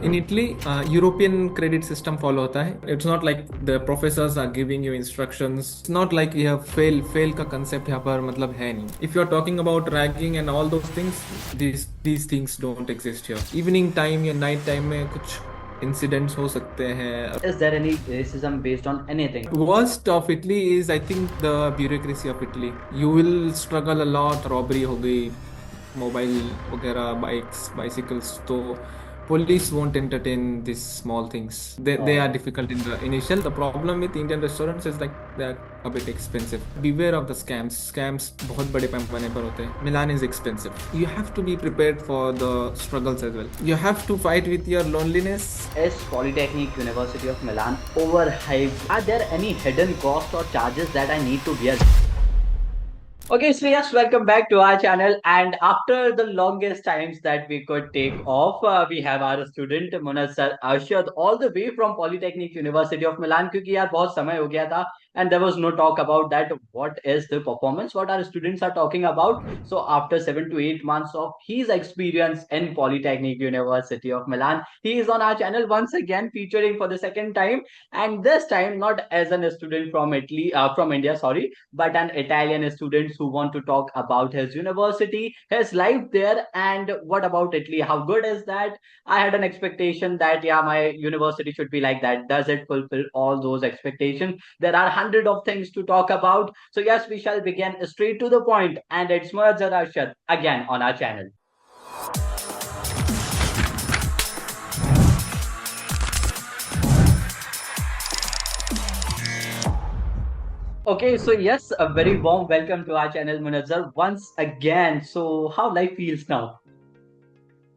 In Italy, European credit system follow होता है. It's not like the professors are giving you instructions. It's not like you have fail का concept यहाँ पर मतलब है नहीं. If you are talking about ragging and all those things, these things don't exist here. Evening time या night time में कुछ incidents हो सकते हैं. Is there any racism based on anything? Worst of Italy is I think the bureaucracy of Italy. You will struggle a lot. Robbery हो गई, mobile वगैरह, bikes bicycles, तो police won't entertain these small things. They are Oh. difficult in the initial. The problem with Indian restaurants is like they're a bit expensive. Beware of the scams बहुत बड़े पैमाने पर होते हैं. Milan is expensive. You have to be prepared for the struggles as well. You have to fight with your loneliness. Is Polytechnic University of Milan overhyped? Are there any hidden costs or charges that I need to bear? Okay, so yes, welcome back to our channel. And after the longest times that we could take off, we have our student Munazzar Shaikh all the way from Polytechnic University of Milan. क्योंकि यार बहुत समय हो गया था and there was no talk about that. What is the performance? What our students are talking about? So after 7 to 8 months of his experience in Polytechnic University of Milan, he is on our channel once again, featuring for the second time, and this time not as a student from Italy, from India, sorry, but an Italian student who want to talk about his university, his life there, and what about Italy? How good is that? I had an expectation that yeah, my university should be like that. Does it fulfill all those expectations? There are hundred of things to talk about. So yes, we shall begin straight to the point, and it's Muazzar Arshad again on our channel. Okay, so yes, a very warm welcome to our channel, Munazzar, once again. So, how life feels now?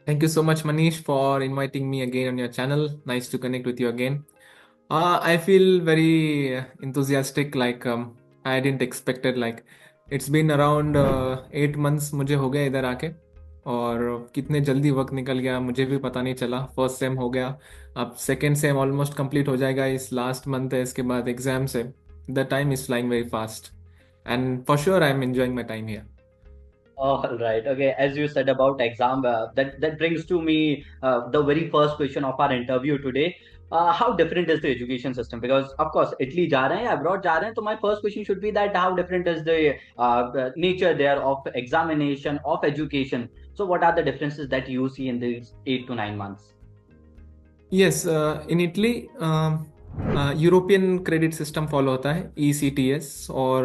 Thank you so much, Manish, for inviting me again on your channel. Nice to connect with you again. I feel very enthusiastic. Like I didn't expect it. Like it's been around 8 months मुझे हो गया इधर आके, और कितने जल्दी वक्त निकल गया मुझे भी पता नहीं चला. फर्स्ट सेम हो गया, अब सेकेंड सेम ऑलमोस्ट कंप्लीट हो जाएगा. इस लास्ट मंथ है, इसके बाद एग्जाम्स है. The time is flying very fast and for sure I am enjoying my time here. All right. Okay. As you said about exam, that brings to me the very first question of our interview today. How different is the education system? Because of course, Italy जा रहे हैं, abroad जा रहे हैं. So my first question should be that how different is the nature there of examination of education? So what are the differences that you see in these 8 to 9 months? Yes, in Italy, European credit system follow होता है, ECTS, और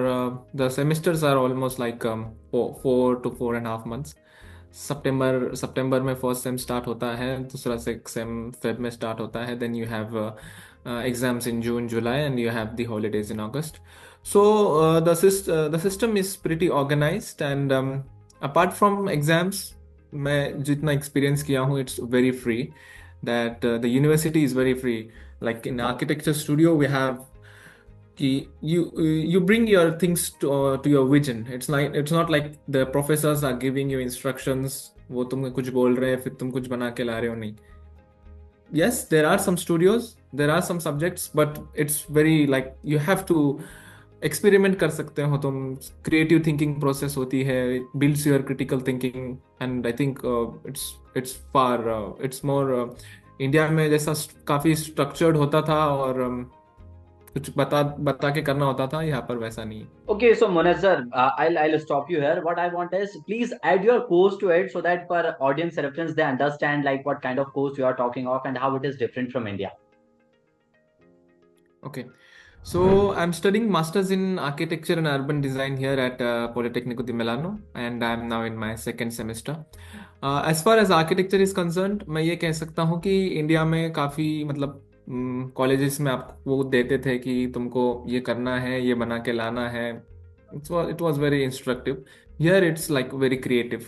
the semesters are almost like 4 to 4.5 months. सितंबर में first same start होता है, दूसरा same Feb में start होता है. Then you have exams in June July and you have the holidays in August. So the system is pretty organised and apart from exams, मैं जितना एक्सपीरियंस किया हूँ, it's very free. That the university is very free. Like in architecture studio, we have you bring your things to your vision. It's not like the professors are giving you instructions. वो तुम्हें कुछ बोल रहे हैं फिर तुम कुछ बना के ला रहे हो, नहीं. Yes, there are some studios, there are some subjects, but it's very like you have to experiment कर सकते हो तुम. क्रिएटिव थिंकिंग प्रोसेस होती है, builds your critical thinking, and I think it's far it's more. India में जैसा काफ़ी structured होता था और कुछ बता बता के करना होता था, यहाँ पर वैसा नहीं. Okay, so Munazzar, I'll stop you here. What I want is please add your course to it so that for audience reference they understand like what kind of course you are talking of and how it is different from India. Okay. So I'm studying Masters in Architecture and Urban Design here at Politecnico di Milano, and I'm now in my second semester. As far as architecture is concerned, मैं ये कह सकता हूँ कि India में काफ़ी मतलब colleges में आपको वो देते थे कि तुमको ये करना है, ये बना के लाना है. It was very instructive. Here it's like very creative.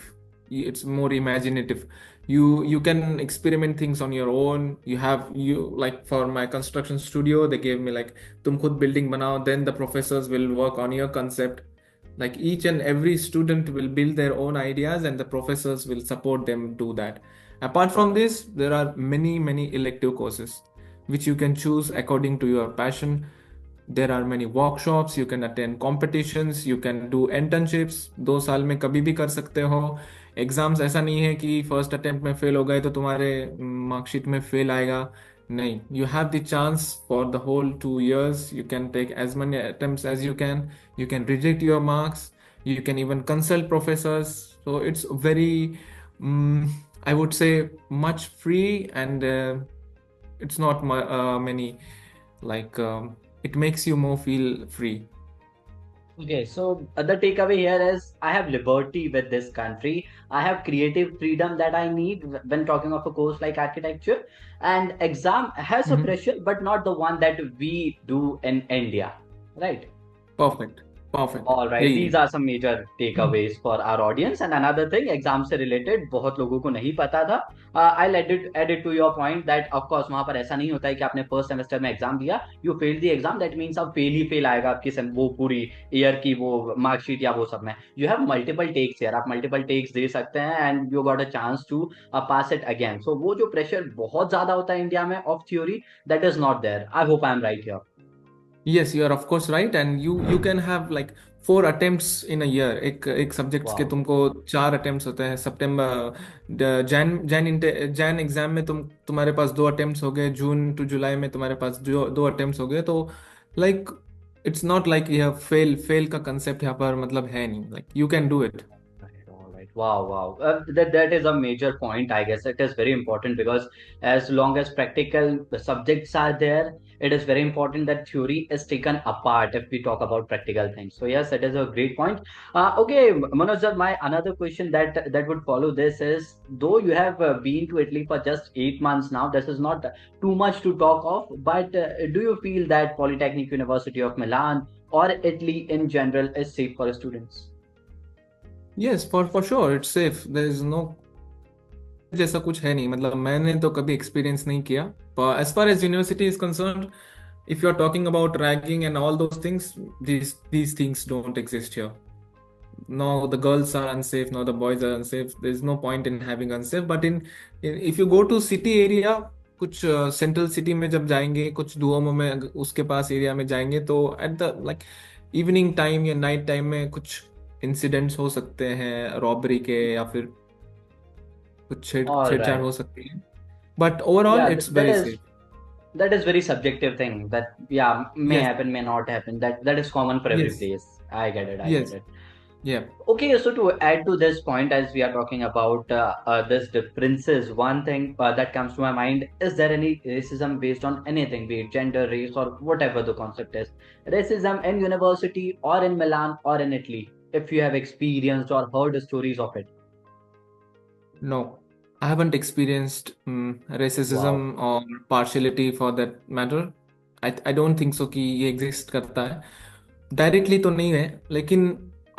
It's more imaginative. You can experiment things on your own. You like for my construction studio, they gave me like तुम खुद building बनाओ, then the professors will work on your concept. Like each and every student will build their own ideas and the professors will support them do that. Apart from this, there are many elective courses which you can choose according to your passion. There are many workshops, you can attend competitions, you can do internships. 2 साल में कभी भी कर सकते हो. Exams ऐसा नहीं है कि फर्स्ट अटेम्प्ट में फेल हो गए तो तुम्हारे मार्कशीट में फेल आएगा। नहीं, you have the chance for the whole 2 years, you can take as many attempts as you can reject your marks, you can even consult professors. So it's very, I would say, much free, and it's not many, like, it makes you more feel free. Okay, so the takeaway here is I have liberty with this country. I have creative freedom that I need when talking of a course like architecture. And exam has a Mhm. pressure, but not the one that we do in India, right? Perfect, perfect, All right, यही these है। are some major takeaways for our audience. And another thing, exam से related बहुत लोगों को नहीं पता था. I'll add it to your point that of course वहाँ पर ऐसा नहीं होता है कि आपने फर्स्ट सेमेस्टर में एग्जाम दिया, you failed the exam, that means अब फेल ही फेल आएगा आपकी वो पूरी ईयर की वो मार्कशीट या वो सब में. You have multiple takes here, आप multiple takes दे सकते हैं and you got a chance to pass it again. So वो जो प्रेशर बहुत ज्यादा होता है इंडिया में of theory, that is not there. I hope I'm right here. Yes, you are of course right, and you can have like 4 attempts in a year. एक subjects के Wow. तुमको 4 attempts होते हैं। सितंबर जैन एग्जाम में तुम्हारे पास 2 attempts हो गए, जून to जुलाई में तुम्हारे पास दो attempts हो गए। तो लाइक, इट्स नॉट लाइक यह फेल फेल का कंसेप्ट यहाँ पर मतलब है नहीं, like you can do it. Right, all right. Wow, wow. That is a major point. I guess it is very important because as long as practical subjects are there, it is very important that theory is taken apart if we talk about practical things. So yes, it is a great point. Okay, Manoj, sir, my another question that would follow this is, though you have been to Italy for just 8 months now, this is not too much to talk of. But do you feel that Polytechnic University of Milan or Italy in general is safe for students? Yes, for sure it's safe, there is no जैसा कुछ है नहीं, मतलब मैंने तो कभी experience नहीं किया। पर as far as university is concern, if you're talking about ragging and all those things, these things don't exist here. No, the girls are unsafe, no, the boys are unsafe. There's no point in having unsafe. But if you go to city area, कुछ central city में जब जाएंगे, कुछ दुओमो में उसके पास area में जाएंगे, तो at the like evening time या नाइट टाइम में कुछ इंसिडेंट्स हो सकते हैं रॉबरी के, या फिर कुछ All छेड़छाड़ right. हो सकती है। But overall Yeah, it's very safe. that is very subjective thing that yeah may yes, happen may not happen, that is common for every yes, place. I get it, I get yes, it. या। Okay, so to add to this point, as we are talking about this differences, one thing that comes to my mind, is there any racism based on anything, be it gender, race, or whatever the concept is, racism in university or in Milan or in Italy, if you have experienced or heard stories of it? No, I haven't experienced Wow. racism or partiality for that matter. I don't think so कि ये exist करता है। Directly तो नहीं है, लेकिन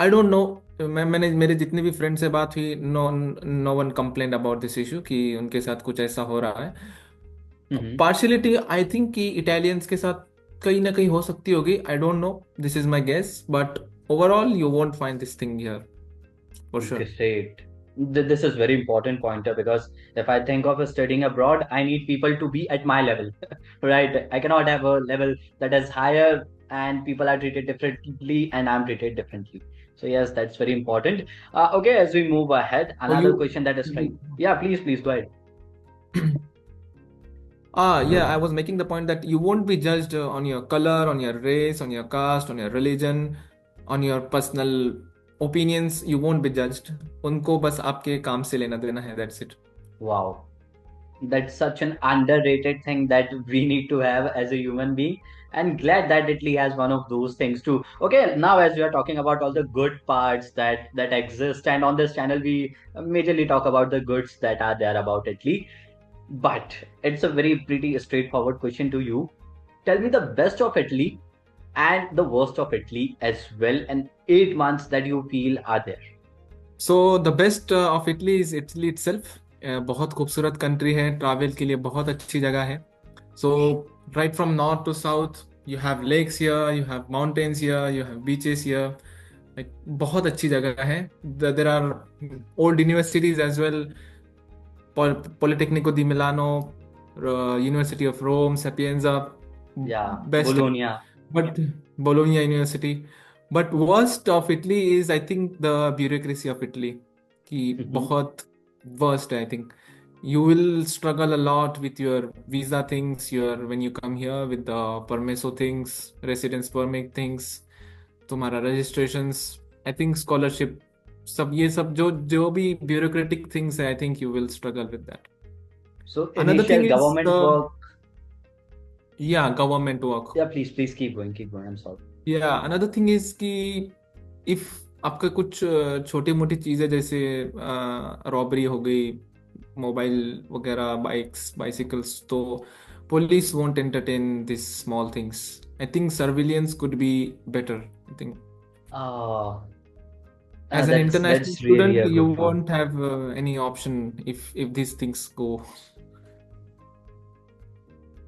आई don't no. मैंने मेरे जितने भी फ्रेंड से बात हुई, no one complaint about this issue कि उनके साथ कुछ ऐसा हो रहा है। Mm-hmm. पार्शियलिटी आई थिंक कि इटालियंस के साथ कहीं ना कहीं हो सकती होगी, I don't know, this is my guess, but overall you won't find this thing here for sure. Great. This is very important pointer because if I think of studying abroad, I need people to be at my level, right? I cannot have a level that is higher and people are treated differently and I'm treated differently. So yes, that's very important. Okay, as we move ahead, So another question that is straight. Yeah, please go ahead. Yeah, I was making the point that you won't be judged on your color, on your race, on your caste, on your religion, on your personal opinions. You won't be judged. उनको बस आपके काम से लेना देना है, that's it. Wow. That's such an underrated thing that we need to have as a human being, and glad that Italy has one of those things too. Okay, now as we are talking about all the good parts that exist, and on this channel we majorly talk about the goods that are there about Italy, but it's a very pretty straightforward question to you. Tell me the best of Italy and the worst of Italy as well, and 8 months that you feel are there. So the best of Italy is Italy itself. बहुत खूबसूरत country है, travel के लिए बहुत अच्छी जगह है। So right from north to south, you have lakes here, you have mountains here, you have beaches here. Like बहुत अच्छी जगह है। There are old universities as well. Politecnico di Milano, University of Rome, Sapienza, Yeah, best, Bologna. but Bologna University. But worst of Italy is, I think, the bureaucracy of Italy. कि Mhm. बहुत worst है I think. You will struggle a lot with your visa things, your when you come here with the permiso things, residence permit things, तुम्हारा registrations, I think scholarship, सब ये सब जो भी bureaucratic things है, I think you will struggle with that. So Another thing initial is government the, work. yeah, government work. Yeah, please keep going, keep going. I'm sorry. Yeah, another thing is कि if आपका कुछ छोटी मोटी चीज़ें जैसे robbery हो गई, mobile वगैरह, बाइक्स बाइसिकल्स, तो police won't entertain these small things. I think surveillance could be better. I think Uh, as an international that's really student a you good point. won't have any option if these things go.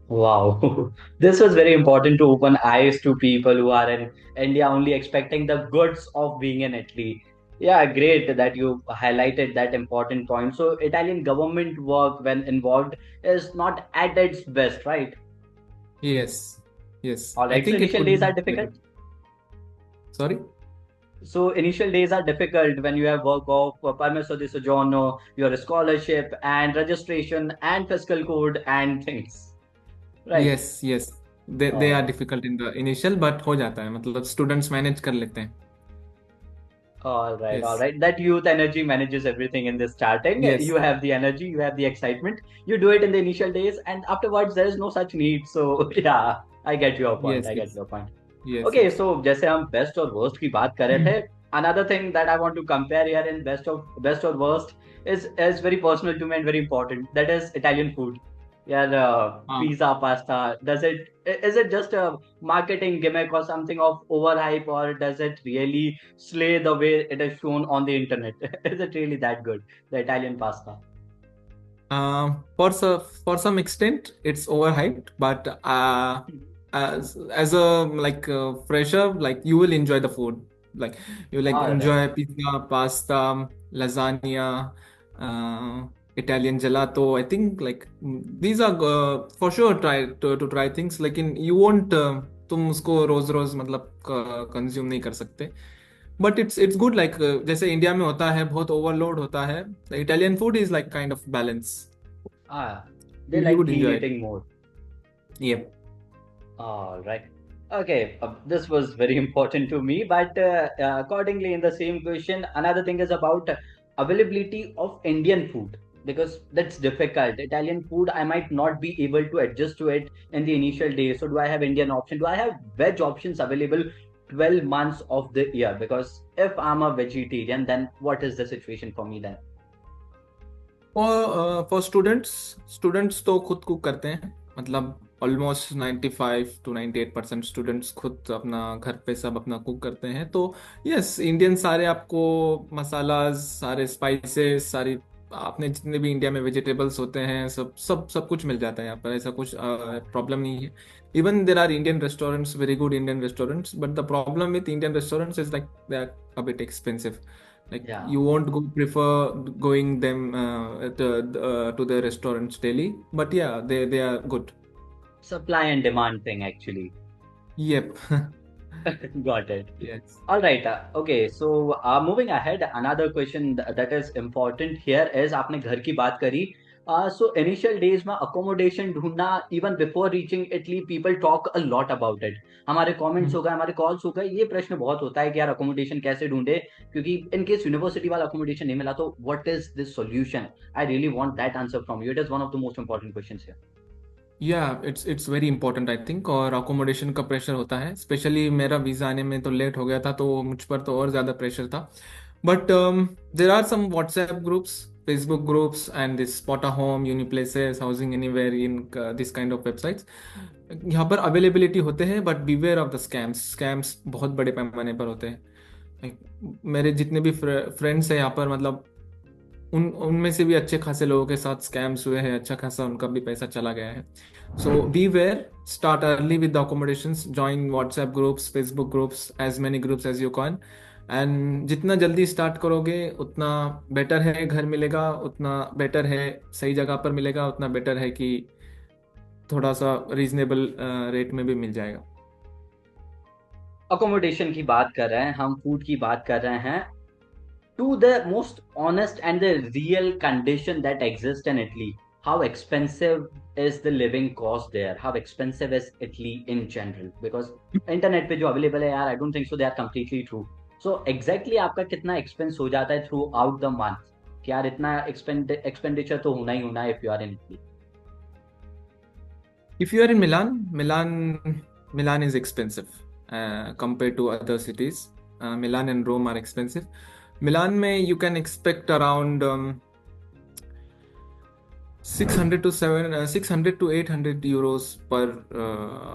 Wow, this was very important to open eyes to people who are in India only expecting the goods of being in Italy. Yeah, great that you highlighted that important point. So Italian government work when involved is not at its best, right? Yes, yes, All I right. So think it initial could days be are difficult. better. Sorry. So initial days are difficult when you have work of permesso di soggiorno, your scholarship and registration and fiscal code and things. Right. Yes, yes, they are difficult in the initial, but हो जाता है, मतलब students manage कर लेते हैं. All right, all Yes, right. That youth energy manages everything in the starting. You yes, have the energy, you have the excitement. You do it in the initial days, and afterwards there is no such need. So yeah, I get your point. yes, I get yes, your point. yes, Okay, yes. so जैसे हम best और worst की बात कर रहे थे, another thing that I want to compare here in best or worst is very personal to me and very important. That is Italian food. Yeah, हाँ. pizza, pasta. Is it just a marketing gimmick or something of overhype, or does it really slay the way it is shown on the internet? Is it really that good, the Italian pasta? For some extent, it's overhyped, but as a like fresher, like you will enjoy the food. Like you like All right. enjoy pizza, pasta, lasagna, uh, Italian gelato. I think like these are for sure try to try things. लेकिन you won't तुम उसको रोज रोज मतलब consume नहीं कर सकते. But it's good like जैसे India में होता है बहुत ओवरलोड होता है. Italian food is like kind of balance. Ah, they You like would clean enjoy it. eating more. Yep. All right. Okay, this was very important to me, but accordingly, in the same question, another thing is about availability of Indian food because that's difficult. Italian food, I might not be able to adjust to it in the initial days. So, do I have Indian option? Do I have veg options available 12 months of the year? Because if I'm a vegetarian, then what is the situation for me then? For students तो खुद cook करते हैं, मतलब almost 95 to 98% students खुद अपना घर पे सब अपना कुक करते हैं. तो यस, इंडियन सारे आपको मसालाज, सारे स्पाइसेस, सारी आपने जितने भी इंडिया में वेजिटेबल्स होते हैं सब सब सब कुछ मिल जाता है यहाँ पर. ऐसा कुछ प्रॉब्लम नहीं है. Even there are Indian restaurants, very good Indian restaurants, but the problem with Indian restaurants is like they are a bit expensive. Like Yeah, you won't go prefer going them to the restaurants daily, but yeah, they are good. supply and demand thing actually. Yep. Got it. Yes. All right. Okay. So moving ahead, another question that is important here is आपने घर की बात करी. So initial days में accommodation ढूंढना even before reaching Italy, people talk a lot about it. हमारे comments Mhm. हो गए, हमारे calls हो गए, ये प्रश्न बहुत होता है कि यार accommodation कैसे ढूंढे, क्योंकि in case university वाला accommodation नहीं मिला तो what is this solution? I really want that answer from you. It is one of the most important questions here. या it's very important I think. और अकोमोडेशन का प्रेशर होता है, specially मेरा वीज़ा आने में तो लेट हो गया था, तो मुझ पर तो और ज़्यादा प्रेशर था. But there are some WhatsApp groups, Facebook groups and this spot a home, Uniplaces, housing anywhere, in this kind of websites. यहाँ पर अवेलेबिलिटी होते हैं, but beware of the scams. Scams बहुत बड़े पैमाने पर होते हैं. मेरे जितने भी फ्रेंड्स हैं यहाँ पर, मतलब उनमें से भी अच्छे खासे लोगों के साथ स्कैम्स हुए हैं, अच्छा खासा उनका भी पैसा चला गया है. So beware, start early with the accommodations, join WhatsApp groups, Facebook groups, as many groups as you can. And जितना जल्दी स्टार्ट करोगे उतना बेटर है. घर मिलेगा उतना बेटर है, सही जगह पर मिलेगा उतना बेटर है कि थोड़ा सा रीजनेबल रेट में भी मिल जाएगा. Accommodation की बात कर रहे हैं हम, food की बात कर रहे हैं. to the most honest and the real condition that exists in Italy. How expensive is the living cost there? How expensive is Italy in general? Because internet पे जो available है यार, I don't think so they are completely true. So exactly आपका कितना expense हो जाता है throughout the month? कि यार इतना expenditure तो होना ही होना है if you are in Italy. If you are in Milan is expensive compared to other cities. Milan and Rome are expensive. Milan में you can expect around 600 to 800 euros per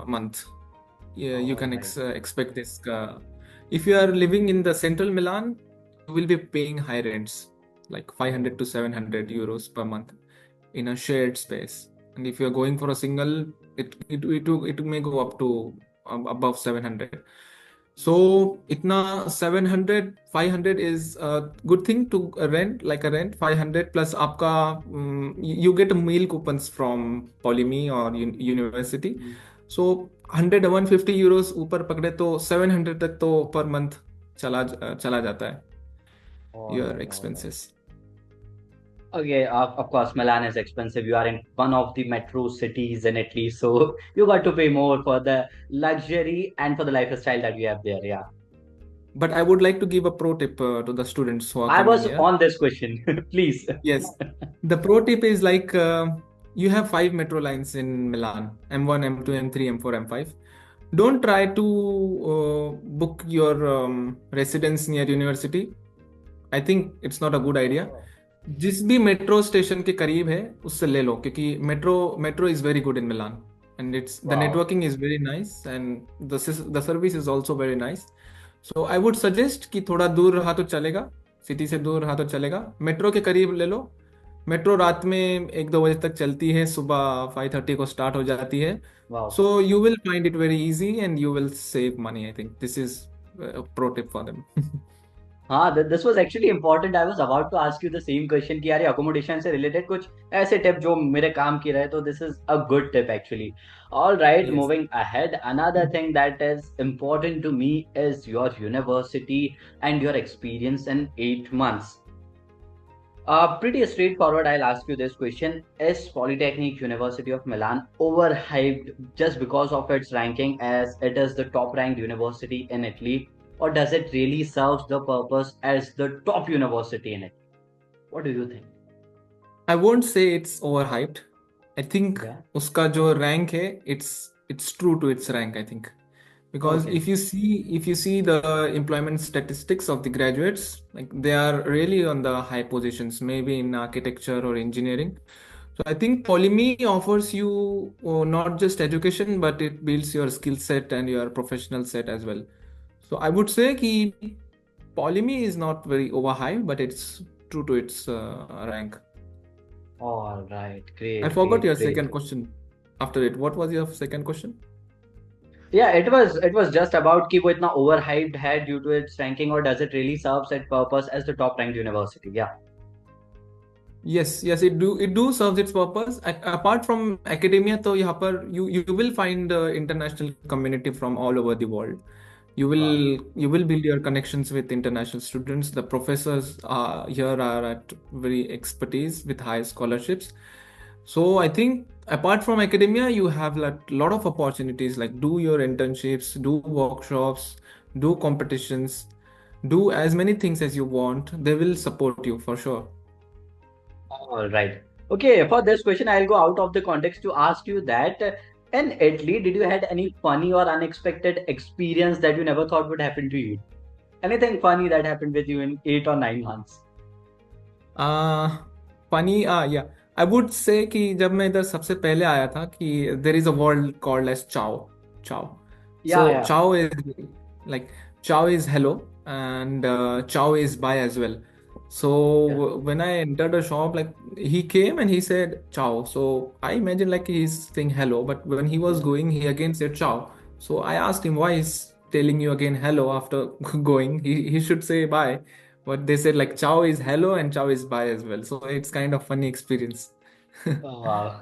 month. Yeah, you All can right. expect this. If you are living in the central Milan, you will be paying high rents, like 500 Oh, to 700 euros per month in a shared space. And if you are going for a single, it may go up to above 700. So itna 700, 500 is a good thing to rent, like a rent. 500 plus आपका you get meal coupons from POLIMI or university. mm, So 100 150 euros ऊपर पकड़े तो 700 तक तो per month चला जाता है all your right, all right. expenses. Okay, of course, Milan is expensive. You are in one of the metro cities in Italy, so you got to pay more for the luxury and for the lifestyle that we have there. Yeah, But I would like to give a pro tip to the students who are I coming was here. on this question. Please. Yes. The pro tip is like you have five metro lines in Milan: M1, M2, M3, M4, M5. Don't try to book your residence near university. I think it's not a good idea. Oh, जिस भी metro station के करीब है उससे ले लो क्योंकि metro is very good in Milan and it's the wow. Networking is very nice and the service is also very nice. So I would suggest कि थोड़ा दूर रहा तो चलेगा, सिटी से दूर रहा तो चलेगा, मेट्रो के करीब ले लो. मेट्रो रात में 1-2 बजे तक चलती है, सुबह 5:30 को स्टार्ट हो जाती है. Wow. So you will find it very easy and you will save money. I think this is pro tip for them. हाँ, this was actually important. I was about to ask you the same question कि यार ये accommodation से related कुछ ऐसे tip जो मेरे काम की रहे, तो this is a good tip actually. All right, Yes. moving ahead. Another thing that is important to me is your university and your experience in 8 months. Pretty straightforward. I'll ask you this question: is Polytechnic University of Milan overhyped just because of its ranking as it is the top ranked university in Italy, or does it really serve the purpose as the top university in it? What do you think? I won't say it's overhyped. I think Yeah. उसका जो rank है, it's true to its rank. I think because Okay. if you see the employment statistics of the graduates, like they are really on the high positions, maybe in architecture or engineering. So I think Polymi offers you not just education, but it builds your skill set and your professional set as well. So I would say कि Polymi is not very overhyped, but it's true to its rank. All right. I Great. forgot Great. your Great. second question after it. What was your second question? Yeah, it was just about कि वो इतना overhyped है due to its ranking, or does it really serve its purpose as the top ranked university? Yeah. Yes, yes, it do serves its purpose. Apart from academia, तो यहाँ पर you will find the international community from all over the world. You Wow. will you will build your connections with international students. The professors here are at very expertise with high scholarships. So I think apart from academia, you have a lot of opportunities like do your internships, do workshops, do competitions, do as many things as you want. They will support you for sure. All right. Okay, for this question, I'll go out of the context to ask you that in Italy, did you had any funny or unexpected experience that you never thought would happen to you? Anything funny that happened with you in 8 or 9 months? Uh, funny या I would say कि जब मैं इधर सबसे पहले आया था कि there is a world called as ciao. Ciao. Yeah, so yeah, ciao is like ciao is hello and ciao is bye as well. So yeah. when I entered the shop, like he came and he said ciao. So I imagine like he's saying hello, but when he was Yeah. going, he again said ciao. So I asked him why he's telling you again hello after going. He should say bye. But they said like ciao is hello and ciao is bye as well. So it's kind of funny experience. Oh, wow.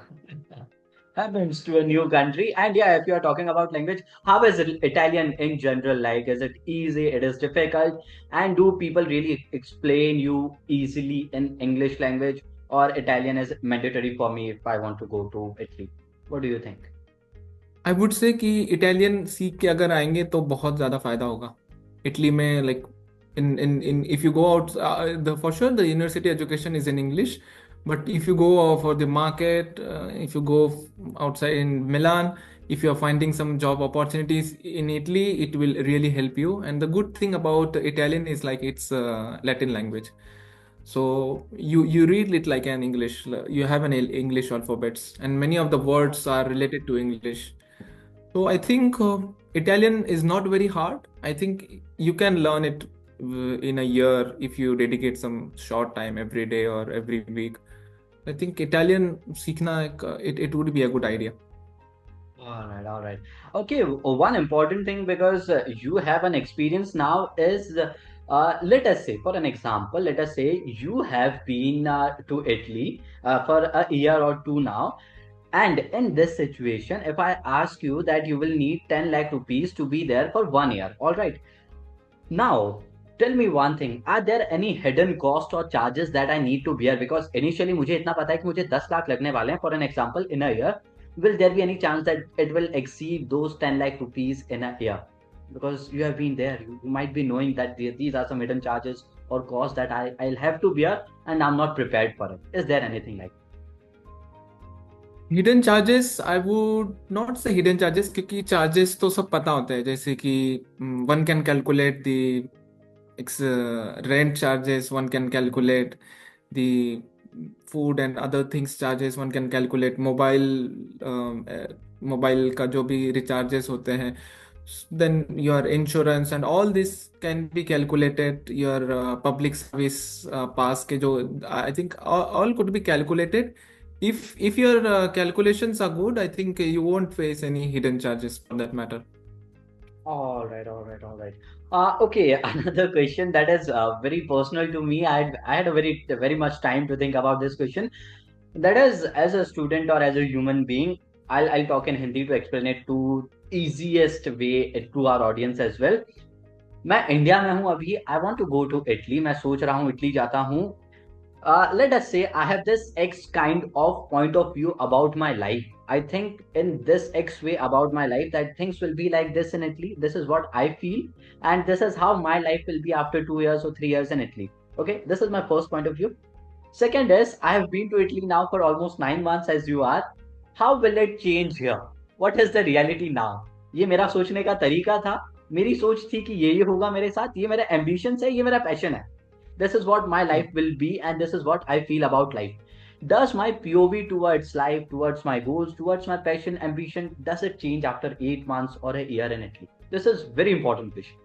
happens to a new country. And yeah, if you are talking about language, how is Italian in general like? Is it easy? It is difficult? And do people really explain you easily in English language, or Italian is mandatory for me if I want to go to Italy? What do you think? I would say कि Italian सीख के अगर आएंगे तो बहुत ज़्यादा फायदा होगा इटली में like in if you go out the for sure the university education is in English, but if you go for the market, if you go outside in Milan, if you are finding some job opportunities in Italy, it will really help you. And the good thing about Italian is like it's Latin language, so you read it like an English. You have an English alphabets, and many of the words are related to English. So I think Italian is not very hard. I think you can learn it in a year if you dedicate some short time every day or every week. I think Italian सीखना it would be a good idea. All right, all right. Okay, one important thing because you have an experience now is let us say, for an example, let us say you have been to Italy for a year or two now. And in this situation, if I ask you that you will need 10 lakh rupees to be there for 1 year, all right. Now, tell me one thing. Are there any hidden cost or charges that I need to bear? Because initially मुझे इतना पता है कि मुझे 10 लाख लगने वाले हैं for an example in a year. Will there be any chance that it will exceed those 10 lakh rupees in a year? Because you have been there, you might be knowing that these are some hidden charges or costs that I'll have to bear and I'm not prepared for it. Is there anything like Hidden charges, I would not say hidden charges क्योंकि charges तो सब पता होते हैं जैसे कि one can calculate the rent charges, one can calculate the food and other things charges, one can calculate mobile का जो भी recharges होते हैं, then your insurance and all this can be calculated, your public service pass के जो I think all could be calculated. If your calculations are good, I think you won't face any hidden charges for that matter. All right, all right, all right. Okay, another question that is very personal to me. I had a very much time to think about this question. That is, as a student or as a human being, I'll talk in Hindi to explain it to easiest way to our audience as well. मैं India में हूँ अभी. I want to go to Italy. मैं सोच रहा हूँ Italy जाता हूँ. Let us say I have this X kind of point of view about my life. I think in this X way about my life that things will be like this in Italy. This is what I feel, and this is how my life will be after 2 years or 3 years in Italy. Okay, this is my first point of view. Second is I have been to Italy now for almost 9 months as you are. How will it change here? What is the reality now? ये मेरा सोचने का तरीका था. मेरी सोच थी कि ये होगा मेरे साथ. ये मेरा ambitions है. ये मेरा passion है. This is what my life will be, and this is what I feel about life. Does my POV towards life, towards my goals, towards my passion, ambition, does it change after 8 months or a year in Italy? This is very important question.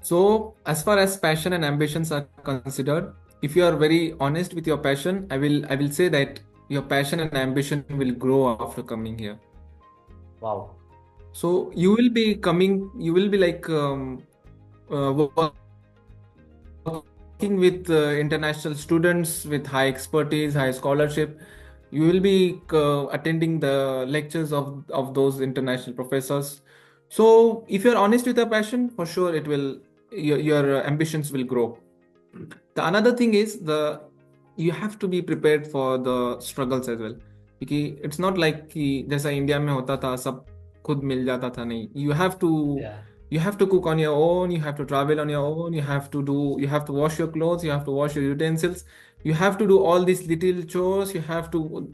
So, as far as passion and ambitions are considered, if you are very honest with your passion, I will say that your passion and ambition will grow after coming here. Wow. So you will be like working with international students with high expertise, high scholarship. You will be attending the lectures of those international professors. So if you're honest with your passion, for sure your ambitions will grow. The another thing is you have to be prepared for the struggles as well. क्योंकि it's not like कि जैसा India में होता था सब खुद मिल जाता था, नहीं. Yeah. You have to cook on your own, you have to travel on your own, you have to wash your clothes, you have to wash your utensils, you have to do all these little chores, you have to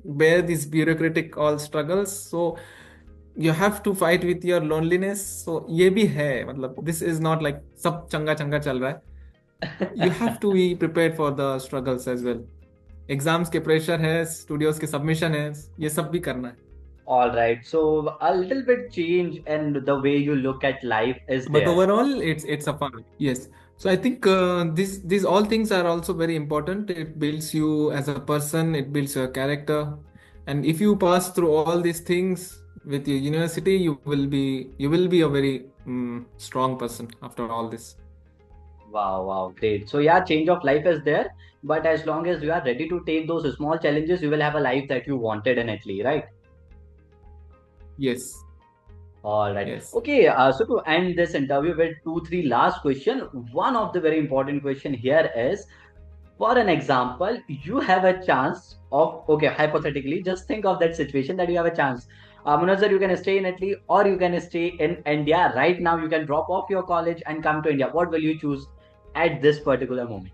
bear these bureaucratic all struggles, so you have to fight with your loneliness. So ये भी है, मतलब this is not like सब चंगा चंगा चल रहा है. You have to be prepared for the struggles as well. Exams के प्रेशर है, स्टूडियोज के सबमिशन है, ये सब भी करना है. All right. So a little bit change and the way you look at life is But there. overall, it's a fun. Yes. So I think these all things are also very important. It builds you as a person. It builds your character. And if you pass through all these things with your university, you will be a very strong person after all this. Wow, wow, great. So yeah, change of life is there, but as long as you are ready to take those small challenges, you will have a life that you wanted in Italy, right? Yes, All right. yes. Okay. So to end this interview with two, three last question, one of the very important question here is, for an example, you have a chance of, okay, hypothetically, just think of that situation that you have a chance. Munazzar, you can stay in Italy or you can stay in India. Right now, you can drop off your college and come to India. What will you choose at this particular moment?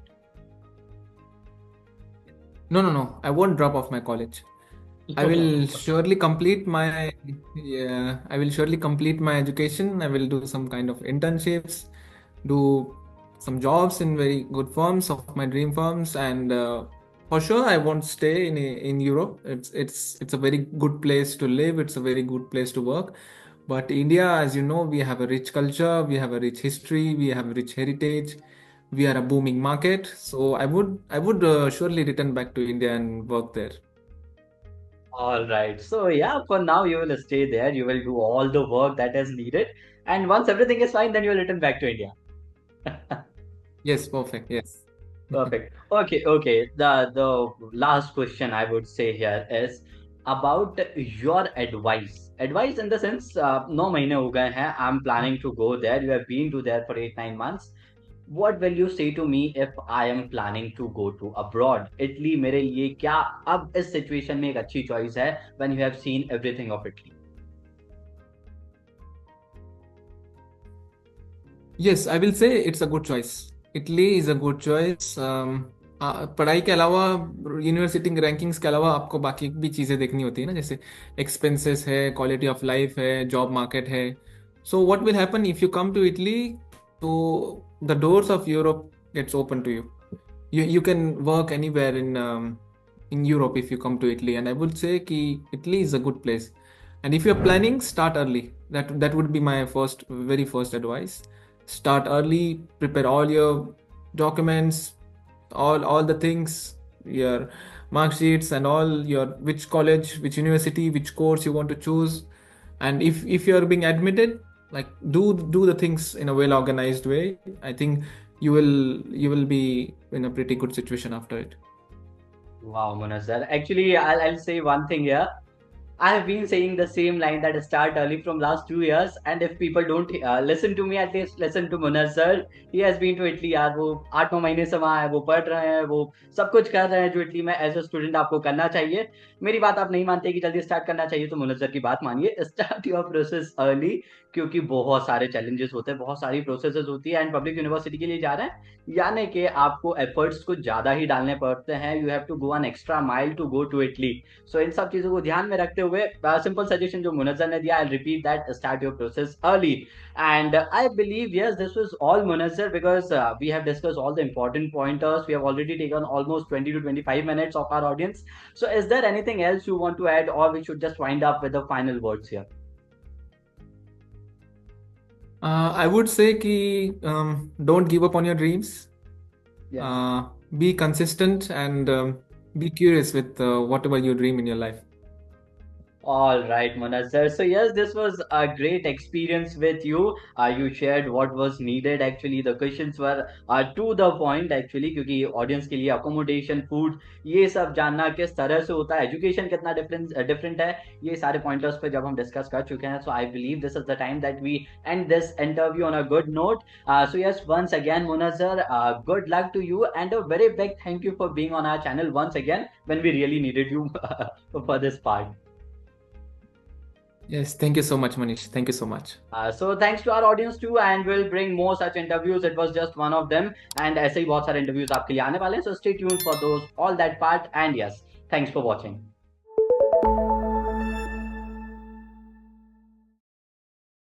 No, no, no. I won't drop off my college. I will surely complete my yeah, I will surely complete my education. I will do some kind of internships, do some jobs in very good firms of my dream firms, and for sure I won't stay in Europe. It's a very good place to live. It's a very good place to work. But India, as you know, we have a rich culture, we have a rich history, we have a rich heritage. We are a booming market, so I would surely return back to India and work there. All right. So yeah, for now you will stay there. You will do all the work that is needed, and once everything is fine, then you will return back to India. Yes, perfect. Yes. Perfect. Okay, okay. The last question I would say here is about your advice. Advice in the sense, 9 महीने हो गए हैं. I'm planning to go there. You have been to there for 8 9 months. What will you say to me if I am planning to go to abroad? Italy मेरे लिए क्या अब इस situation में एक अच्छी choice है when you have seen everything of Italy? Yes, I will say it's a good choice. Italy is a good choice. पढ़ाई के अलावा यूनिवर्सिटी रैंकिंग्स के अलावा आपको बाकी भी चीज़ें देखनी होती है ना, जैसे एक्सपेंसेस है, क्वालिटी ऑफ लाइफ है, जॉब मार्केट है. So what will happen if you come to Italy, तो the doors of Europe gets open to you. You can work anywhere in Europe if you come to Italy, and I would say कि Italy is a good place. And if you're planning, start early. That would be my very first advice. Start early, prepare all your documents, all the things, your mark sheets and all your which college, which university, which course you want to choose. And if you're being admitted, like do the things in a well organized way. I think you will be in a pretty good situation after it. Wow, Munazzar. Actually, I'll say one thing here. I have been saying the same line that start early from last 2 years, and if people don't listen to me, at least listen to Munazzar. He has been to Italy यार, वो 8 9 महीने से वहाँ है, वो पढ़ रहे हैं, वो सब कुछ कर रहे हैं जो इटली में एज अ स्टूडेंट आपको करना चाहिए. मेरी बात आप नहीं मानते कि जल्दी स्टार्ट करना चाहिए, तो मुनज्जर की बात मानिए, स्टार्ट योर प्रोसेस अर्ली. क्योंकि बहुत सारे चैलेंजेस होते हैं, बहुत सारी प्रोसेसेस होती है, एंड पब्लिक यूनिवर्सिटी के लिए जा रहे हैं यानी कि आपको एफर्ट्स कुछ ज्यादा ही डालने पड़ते हैं. You have to go an extra mile to go to Italy. So इन सब चीजों को ध्यान में रखते हुए सिंपल सजेशन जो मुनज्जर ने दिया, I repeat that, start your process early. And I believe, yes, this was all Munazzar, because we have discussed all the important pointers. We have already taken almost 20 to 25 minutes of our audience. So, is there anything else you want to add, or we should just wind up with the final words here? I would say कि don't give up on your dreams. Yeah. Be consistent and be curious with whatever you dream in your life. All right, Munazzar. So yes, this was a great experience with you. You shared what was needed. Actually, the questions were to the point. Actually, क्योंकि audience के लिए accommodation, food, ये सब जानना किस तरह से होता है, education कितना different है, ये सारे pointers पे जब हम discuss कर चुके हैं. So I believe this is the time that we end this interview on a good note. So yes, once again, Munazzar, good luck to you, and a very big thank you for being on our channel once again when we really needed you for this part. Yes, thank you so much, Manish. Thank you so much. So thanks to our audience too, and we'll bring more such interviews. It was just one of them, and ऐसे ही बहुत सारे interviews आपके लिए आने वाले हैं. So stay tuned for those, all that part, and yes, thanks for watching.